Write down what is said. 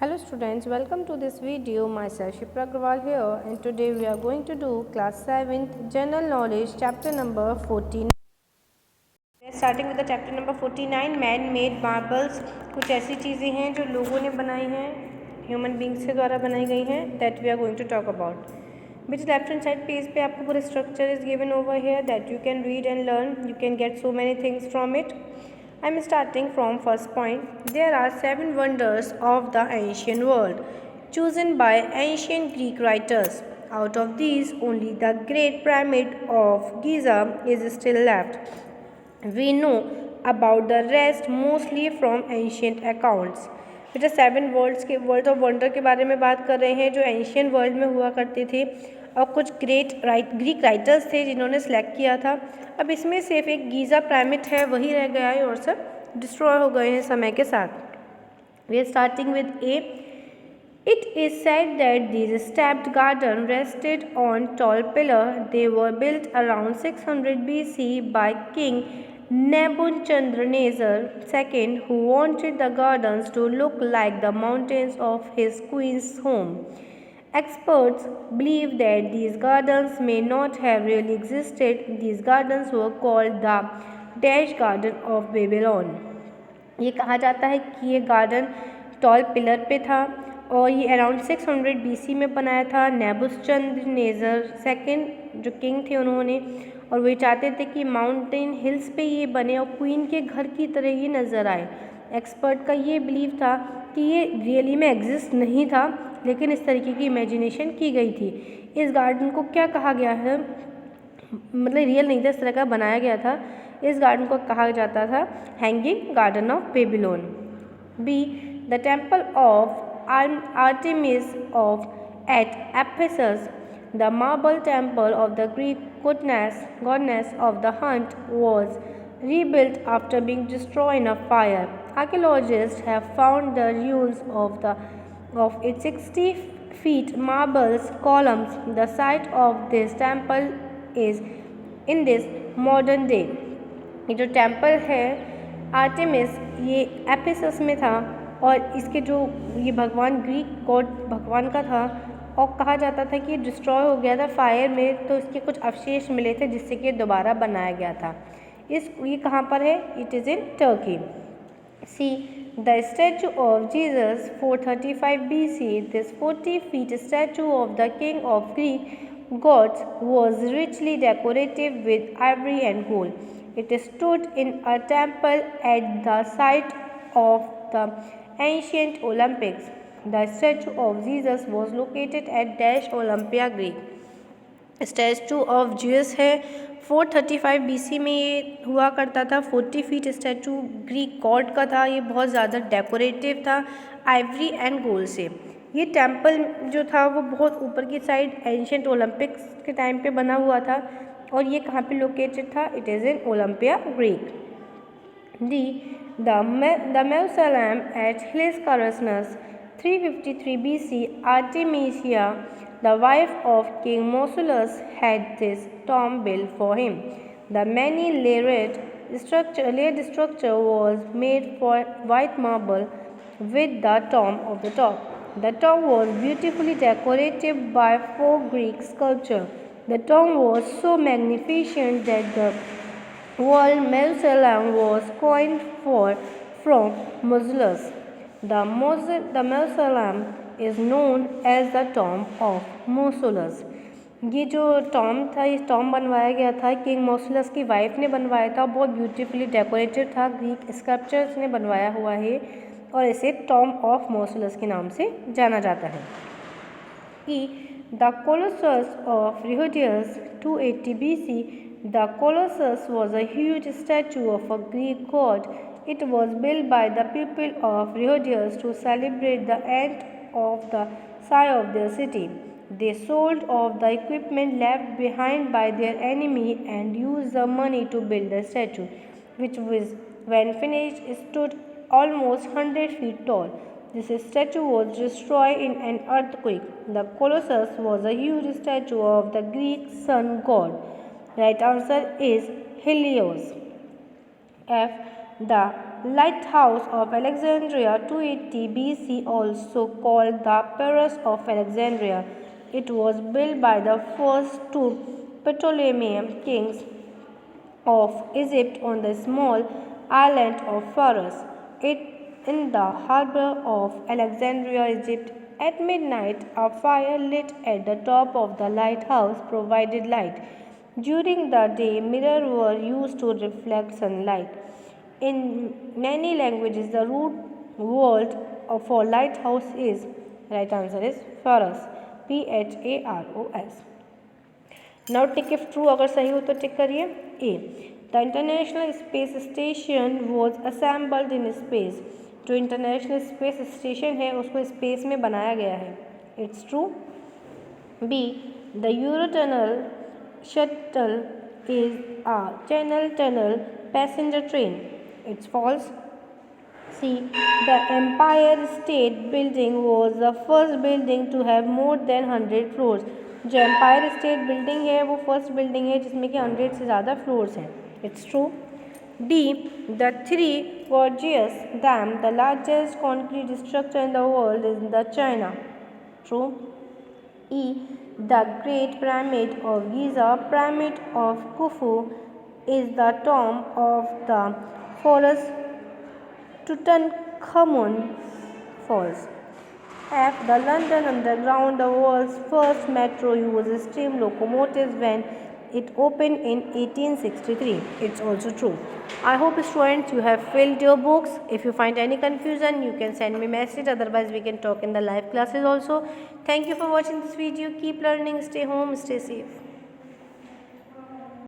Hello students, welcome to this video. Myself Shipra Agrawal here, and today we are going to do class 7th general knowledge chapter number 49. We are starting with the chapter number 49 man made marbles. कुछ ऐसी चीज़ें हैं जो लोगों ने बनाई हैं, human beings के द्वारा बनाई गई हैं, that we are going to talk about. Which left hand side page पे आपको पूरा structure is given over here that you can read and learn. You can get so many things from it. I am starting from first point. There are 7 wonders of the ancient world, chosen by ancient Greek writers. Out of these, only the Great Pyramid of Giza is still left. We know about the rest mostly from ancient accounts. बेटा 7 world of wonder के बारे में बात कर रहे हैं जो ancient world में हुआ करते थे और कुछ ग्रीक राइटर्स थे जिन्होंने सेलेक्ट किया था. अब इसमें सिर्फ एक गीज़ा पिरामिड है वही रह गया है और सब डिस्ट्रॉय हो गए हैं समय के साथ. We are starting with A. It is said that these stepped gardens rested on tall pillars. They were built around 600 BC by King Nebuchadnezzar II, who wanted the gardens to look like the mountains of his queen's home. Experts believe that these gardens may not have really existed. These gardens were called the Dash Garden of Babylon. ये कहा जाता है कि ये garden toll pillar पे था और ये अराउंड 600 BC में बनाया था नेबुकदनेस्सर सेकंड जो किंग थे उन्होंने, और वही चाहते थे कि माउंटेन हिल्स पे ये बने और क्वीन के घर की तरह ये नज़र आए. एक्सपर्ट का ये बिलीव था कि ये रियली में एग्जिस्ट नहीं था लेकिन इस तरीके की इमेजिनेशन की गई थी. इस गार्डन को क्या कहा गया है, मतलब रियल नहीं था, इस तरह का बनाया गया था. इस गार्डन को कहा जाता था hanging garden of Babylon. B. The temple of Artemis at Ephesus. The marble temple of the Greek goddess of the hunt was rebuilt after being destroyed in a fire. Archaeologists have found the ruins of its 60 feet marble columns. The site of this temple is in this modern day. ये जो temple है Artemis ये Ephesus में था और इसके जो ये भगवान ग्रीक गॉड भगवान का था और कहा जाता था कि डिस्ट्रॉय हो गया था फायर में, तो इसके कुछ अवशेष मिले थे जिससे कि दोबारा बनाया गया था. ये कहाँ पर है? It is in Turkey. C. The statue of Jesus 435 BC. This 40 feet statue of the king of Greek gods was richly decorative with ivory and gold. It stood in a temple at the site of the ancient Olympics. The statue of Jesus was located at Dash Olympia, Greek. Statue of Jesus है 435 BC में ये हुआ करता था. 40 feet statue Greek God का था. ये बहुत ज़्यादा डेकोरेटिव था आइवरी एंड गोल्ड से. ये टेम्पल जो था वो बहुत ऊपर की साइड एंशियंट ओलंपिक्स के टाइम पे बना हुआ था और ये कहाँ पे लोकेटेड था? It is in Olympia, Greek. D. The mausoleum at Halicarnassus 353 BC. Artemisia, the wife of King Mausolus, had this tomb built for him. The many-layered structure was made for white marble with the tomb of the top. The tomb was beautifully decorated by 4 Greek sculptures. The tomb was so magnificent that the word mausoleum was coined from Mausolus. The mausoleum is known as the tomb of Mausolus. ये जो Tom था, इस Tom बनवाया गया था king मौसुलस की wife ने बनवाया था. बहुत ब्यूटीफुली डेकोरेटेड था, ग्रीक स्कल्पचर्स ने बनवाया हुआ है और इसे टॉम ऑफ मौसुलस के नाम से जाना जाता है. The Colossus of Rhodius 280 BC. The Colossus was a huge statue of a Greek god. It was built by the people of Rhodius to celebrate the end of the sire of their city. They sold off the equipment left behind by their enemy and used the money to build the statue, which was, when finished, stood almost 100 feet tall. This statue was destroyed in an earthquake. The Colossus was a huge statue of the Greek sun god. Right answer is Helios. F. The lighthouse of Alexandria 280 BC, also called the Pyrrhus of Alexandria. It was built by the first two Ptolemaic kings of Egypt on the small island of Pharos. In the harbor of Alexandria, Egypt. At midnight, a fire lit at the top of the lighthouse provided light. During the day, mirrors were used to reflect sunlight. In many languages, the root word for lighthouse is, right answer is Pharos, Pharos. Now tick if true, अगर सही हो तो tick करिए A. The International Space Station was assembled in space. जो International Space Station है उसको space में बनाया गया है, it's true. B, the Eurotunnel Shuttle is a Channel Tunnel passenger train, it's false. C, the Empire State Building was the first building to have more than 100 floors. जो Empire State Building है वो first building है जिसमें कि 100 से ज़्यादा floors हैं, it's true. D, the three gorgeous dam the largest concrete structure in the world is the China, true. E, the great pyramid of Giza, pyramid of Khufu is the tomb of the pharaoh Tutankhamun, false. F, the London Underground, the world's first metro, uses steam locomotives when it opened in 1863. It's also true. I hope students you have filled your books. If you find any confusion, you can send me message. Otherwise, we can talk in the live classes also. Thank you for watching this video. Keep learning. Stay home. Stay safe.